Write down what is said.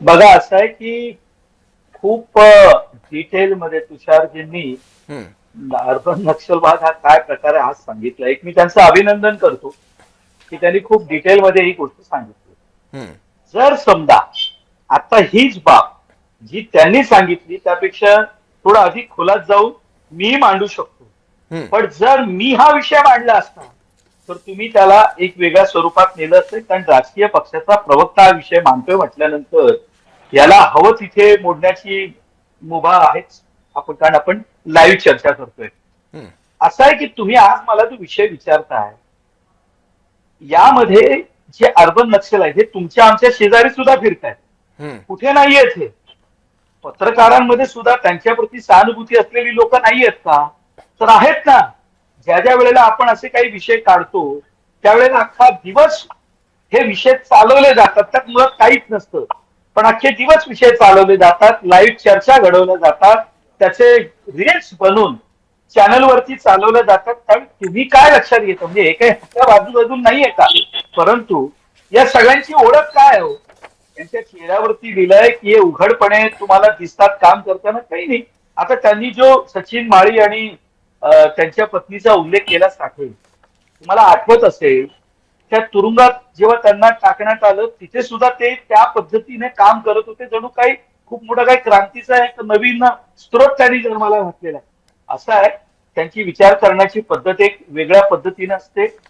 बघा असं आहे की खूप डिटेलमध्ये तुषारजींनी हम्म. अर्बन नक्षलवाद हा काय प्रकार आहे हा सांगितला. एक मी त्यांचं अभिनंदन करतो की त्यांनी खूप डिटेलमध्ये ही गोष्ट सांगितली. हम्म. जर समजा आता हीच बाब जी त्यांनी सांगितली त्यापेक्षा थोडा अधिक खोलात जाऊन मी मांडू शकतो. हम्म. पण जर मी हा विषय मांडला असता तर तुम्ही त्याला एक वेगळ्या स्वरूपात नेलं असेल, कारण राजकीय पक्षाचा प्रवक्ता हा विषय मांडतोय म्हटल्यानंतर याला हवं तिथे मोडण्याची मुभा आहेच. कारण आपण लाईव्ह चर्चा करतोय. हम्म. असं आहे की तुम्ही आज मला जो विषय विचारताय यामध्ये जे अर्बन नक्षल आहेत हे तुमच्या आमच्या शेजारी सुद्धा फिरतायत. हम्म. कुठे नाहीयेत हे. पत्रकारांमध्ये सुद्धा त्यांच्याप्रती सहानुभूती असलेली लोक नाहीयेत का? तर आहेत ना. ज्या ज्या वेळेला आपण असे काही विषय काढतो त्यावेळेला अख्खा दिवस हे विषय चालवले जातात. त्यात मुळात काहीच नसतं. पण अख्खे दिवस विषय चालवले जातात, लाईव्ह चर्चा घडवल्या जातात, त्याचे रील्स बनवून चॅनलवरती चालवल्या जातात. त्यावेळी तुम्ही काय लक्षात घेता? म्हणजे हे काही हक्का बाजूबाजून नाहीये का? परंतु या सगळ्यांची ओळख काय हो? त्यांच्या चेहऱ्यावरती लिहिलंय की हे उघडपणे तुम्हाला दिसतात काम करताना. काही नाही. आता त्यांनी जो सचिन माळी आणि त्यांच्या पत्नीचा उल्लेख केला साठे, तुम्हाला आठवत असेल त्या तुरुंगात जेव्हा त्यांना टाकण्यात आलं तिथे सुद्धा ते त्या पद्धतीने काम करत होते. जणू काही खूप मोठा काही क्रांतीचा एक नवीन स्रोत त्यांनी जन्माला घातलेला आहे. असं आहे त्यांची विचार करण्याची पद्धत एक वेगळ्या पद्धतीने असते.